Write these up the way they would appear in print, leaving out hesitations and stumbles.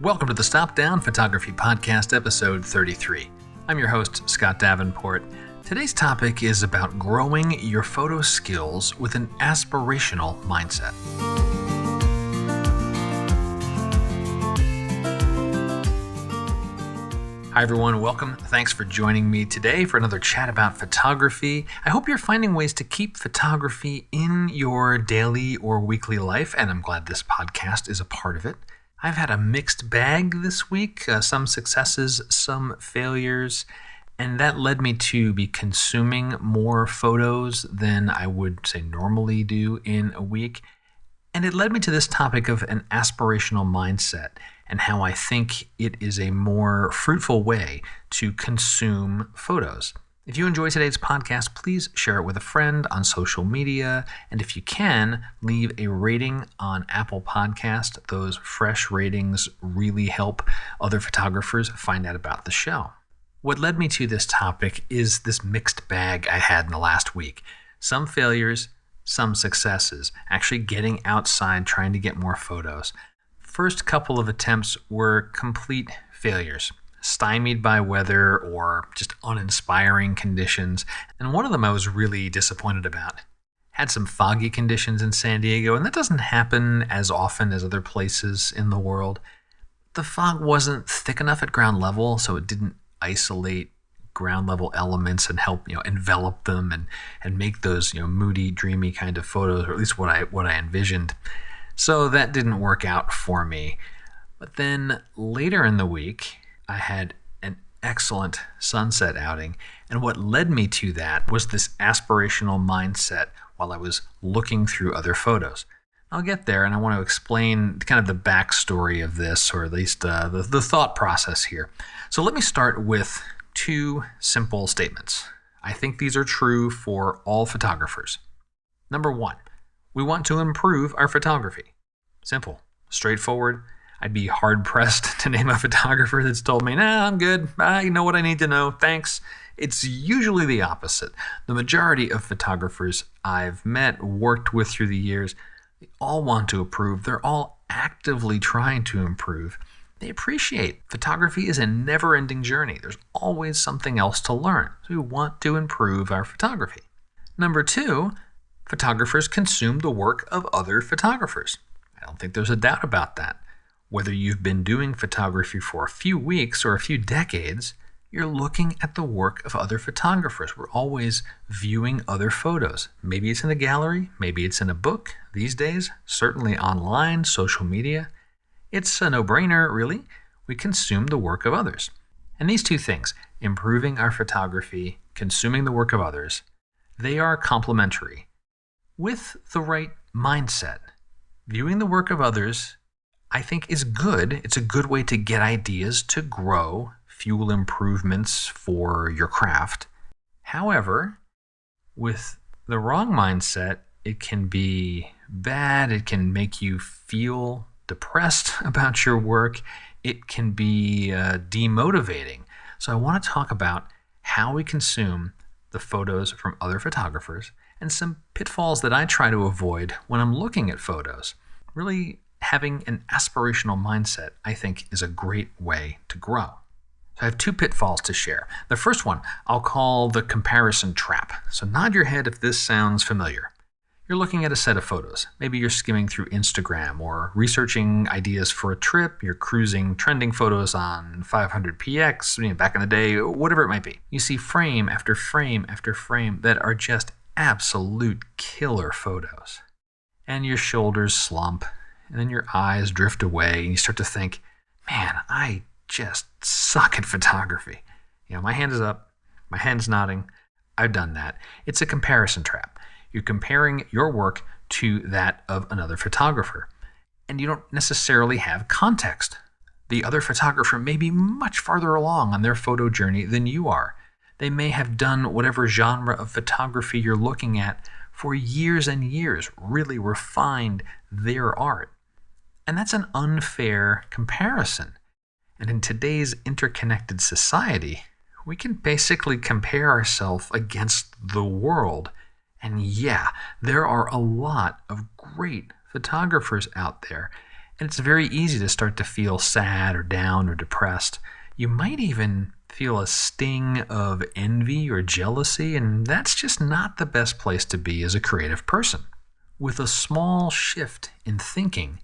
Welcome to the Stop Down Photography Podcast, episode 33. I'm your host, Scott Davenport. Today's topic is about growing your photo skills with an aspirational mindset. Hi everyone, welcome. Thanks for joining me today for another chat about photography. I hope you're finding ways to keep photography in your daily or weekly life, and I'm glad this podcast is a part of it. I've had a mixed bag this week, some successes, some failures, and that led me to be consuming more photos than I would say normally do in a week. And it led me to this topic of an aspirational mindset and how I think it is a more fruitful way to consume photos. If you enjoy today's podcast, please share it with a friend on social media. And if you can, leave a rating on Apple Podcast. Those fresh ratings really help other photographers find out about the show. What led me to this topic is this mixed bag I had in the last week. Some failures, some successes, actually getting outside, trying to get more photos. First couple of attempts were complete failures. Stymied by weather or just uninspiring conditions. And one of them I was really disappointed about. Had some foggy conditions in San Diego, and that doesn't happen as often as other places in the world. The fog wasn't thick enough at ground level, so it didn't isolate ground level elements and help envelop them and make those moody, dreamy kind of photos, or at least what I envisioned. So that didn't work out for me. But then later in the week, I had an excellent sunset outing, and what led me to that was this aspirational mindset while I was looking through other photos. I'll get there, and I want to explain kind of the backstory of this, or at least the thought process here. So let me start with two simple statements. I think these are true for all photographers. Number one, we want to improve our photography. Simple, straightforward. I'd be hard-pressed to name a photographer that's told me, nah, I'm good. I know what I need to know. Thanks. It's usually the opposite. The majority of photographers I've met, worked with through the years, they all want to improve. They're all actively trying to improve. They appreciate photography is a never-ending journey. There's always something else to learn. So we want to improve our photography. Number two, photographers consume the work of other photographers. I don't think there's a doubt about that. Whether you've been doing photography for a few weeks or a few decades, you're looking at the work of other photographers. We're always viewing other photos. Maybe it's in a gallery, maybe it's in a book. These days, certainly online, social media. It's a no-brainer, really. We consume the work of others. And these two things, improving our photography, consuming the work of others, they are complementary. With the right mindset, viewing the work of others I think is good. It's a good way to get ideas to grow, fuel improvements for your craft. However, with the wrong mindset, it can be bad. It can make you feel depressed about your work. It can be demotivating. So I want to talk about how we consume the photos from other photographers and some pitfalls that I try to avoid when I'm looking at photos. Really, having an aspirational mindset, I think, is a great way to grow. So I have two pitfalls to share. The first one I'll call the comparison trap. So nod your head if this sounds familiar. You're looking at a set of photos. Maybe you're skimming through Instagram or researching ideas for a trip. You're cruising trending photos on 500px, back in the day, whatever it might be. You see frame after frame after frame that are just absolute killer photos. And your shoulders slump. And then your eyes drift away and you start to think, man, I just suck at photography. My hand is up, my hand's nodding. I've done that. It's a comparison trap. You're comparing your work to that of another photographer. And you don't necessarily have context. The other photographer may be much farther along on their photo journey than you are. They may have done whatever genre of photography you're looking at for years and years, really refined their art. And that's an unfair comparison. And in today's interconnected society, we can basically compare ourselves against the world. And yeah, there are a lot of great photographers out there. And it's very easy to start to feel sad or down or depressed. You might even feel a sting of envy or jealousy, and that's just not the best place to be as a creative person. With a small shift in thinking,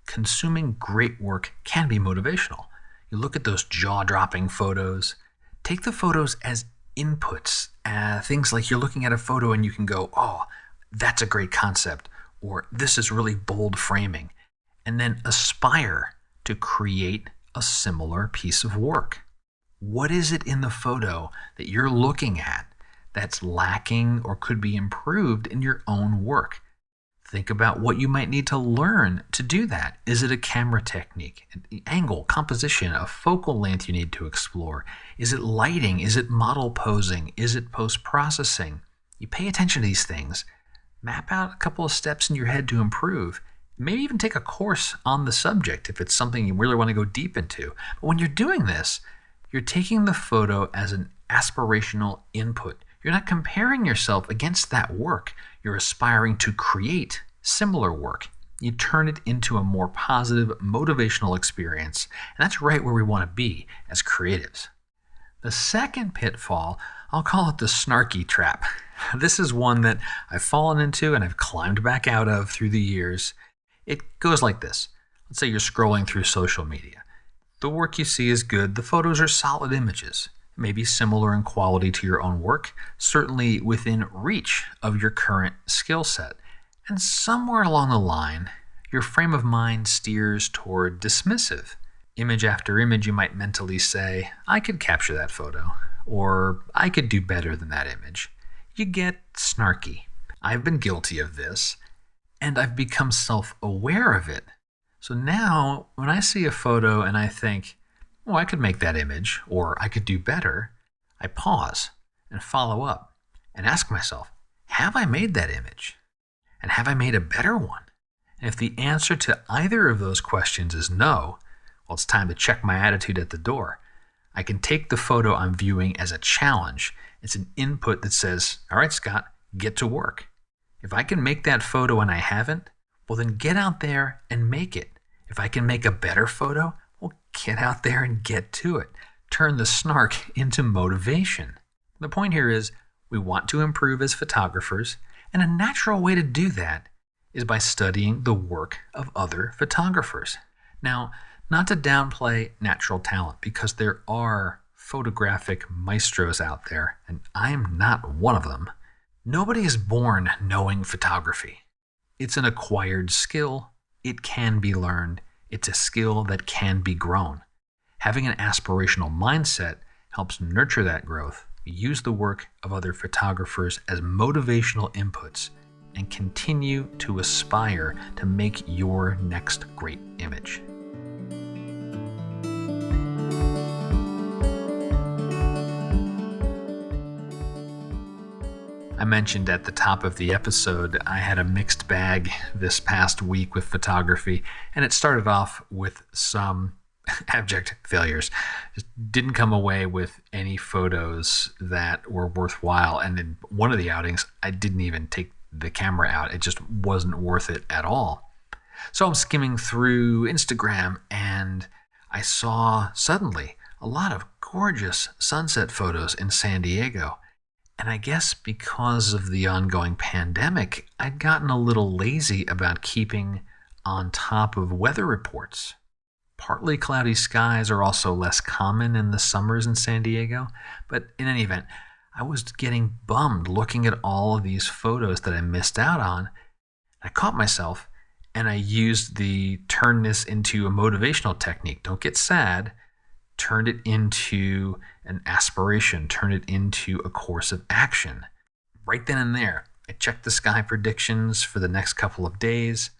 consuming great work can be motivational. You look at those jaw-dropping photos. Take the photos as inputs. Things like you're looking at a photo and you can go, oh, that's a great concept, or this is really bold framing. And then aspire to create a similar piece of work. What is it in the photo that you're looking at that's lacking or could be improved in your own work? Think about what you might need to learn to do that. Is it a camera technique, an angle, composition, a focal length you need to explore? Is it lighting? Is it model posing? Is it post-processing? You pay attention to these things. Map out a couple of steps in your head to improve. Maybe even take a course on the subject if it's something you really want to go deep into. But when you're doing this, you're taking the photo as an aspirational input. You're not comparing yourself against that work. You're aspiring to create similar work. You turn it into a more positive, motivational experience. And that's right where we want to be as creatives. The second pitfall, I'll call it the snarky trap. This is one that I've fallen into and I've climbed back out of through the years. It goes like this. Let's say you're scrolling through social media. The work you see is good. The photos are solid images, maybe similar in quality to your own work, certainly within reach of your current skill set. And somewhere along the line, your frame of mind steers toward dismissive. Image after image, you might mentally say, I could capture that photo, or I could do better than that image. You get snarky. I've been guilty of this, and I've become self-aware of it. So now, when I see a photo and I think, oh, I could make that image, or I could do better, I pause and follow up and ask myself, have I made that image? And have I made a better one? And if the answer to either of those questions is no, well, it's time to check my attitude at the door. I can take the photo I'm viewing as a challenge. It's an input that says, all right, Scott, get to work. If I can make that photo and I haven't, well, then get out there and make it. If I can make a better photo, well, get out there and get to it. Turn the snark into motivation. The point here is we want to improve as photographers, and a natural way to do that is by studying the work of other photographers. Now, not to downplay natural talent, because there are photographic maestros out there, and I'm not one of them. Nobody is born knowing photography. It's an acquired skill. It can be learned. It's a skill that can be grown. Having an aspirational mindset helps nurture that growth. Use the work of other photographers as motivational inputs and continue to aspire to make your next great image. I mentioned at the top of the episode, I had a mixed bag this past week with photography, and it started off with some abject failures. Just didn't come away with any photos that were worthwhile, and in one of the outings, I didn't even take the camera out. It just wasn't worth it at all. So I'm skimming through Instagram, and I saw suddenly a lot of gorgeous sunset photos in San Diego. And I guess because of the ongoing pandemic, I'd gotten a little lazy about keeping on top of weather reports. Partly cloudy skies are also less common in the summers in San Diego, but in any event, I was getting bummed looking at all of these photos that I missed out on. I caught myself, and I used the turn this into a motivational technique. Don't get sad. Turned it into an aspiration, turn it into a course of action. Right then and there, I checked the sky predictions for the next couple of days.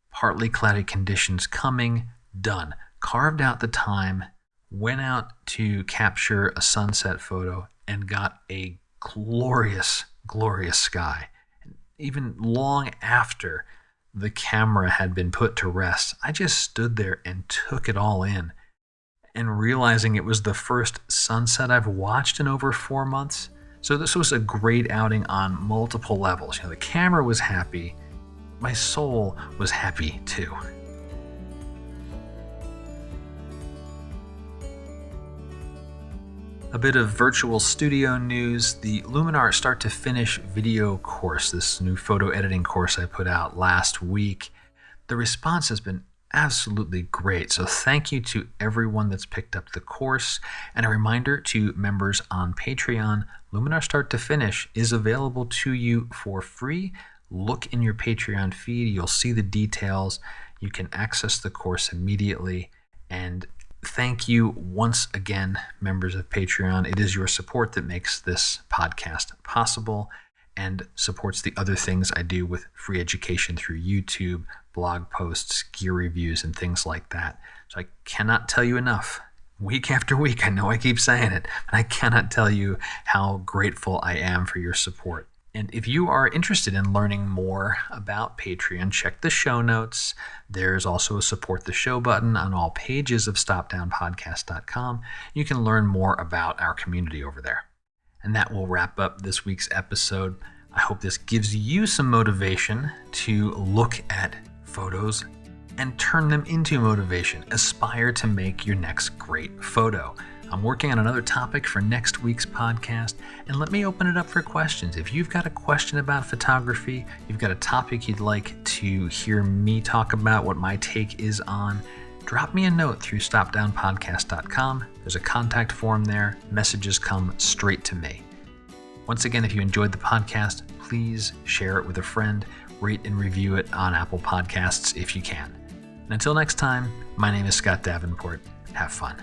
Partly cloudy conditions coming, done. Carved out the time, went out to capture a sunset photo, and got a glorious, glorious sky. Even long after the camera had been put to rest, I just stood there and took it all in. And realizing it was the first sunset I've watched in over 4 months. So this was a great outing on multiple levels. The camera was happy. My soul was happy too. A bit of virtual studio news. The Luminar Start to Finish video course, this new photo editing course I put out last week, the response has been absolutely great. So thank you to everyone that's picked up the course. And a reminder to members on Patreon, Luminar Start to Finish is available to you for free. Look in your Patreon feed. You'll see the details. You can access the course immediately. And thank you once again, members of Patreon. It is your support that makes this podcast possible and supports the other things I do with free education through YouTube, blog posts, gear reviews, and things like that. So I cannot tell you enough, week after week. I know I keep saying it, but I cannot tell you how grateful I am for your support. And if you are interested in learning more about Patreon, check the show notes. There's also a support the show button on all pages of stopdownpodcast.com. You can learn more about our community over there. And that will wrap up this week's episode. I hope this gives you some motivation to look at photos and turn them into motivation. Aspire to make your next great photo. I'm working on another topic for next week's podcast, and let me open it up for questions. If you've got a question about photography, you've got a topic you'd like to hear me talk about, what my take is on, drop me a note through stopdownpodcast.com. There's a contact form there. Messages come straight to me. Once again, if you enjoyed the podcast, please share it with a friend. Rate and review it on Apple Podcasts if you can. And until next time, my name is Scott Davenport. Have fun.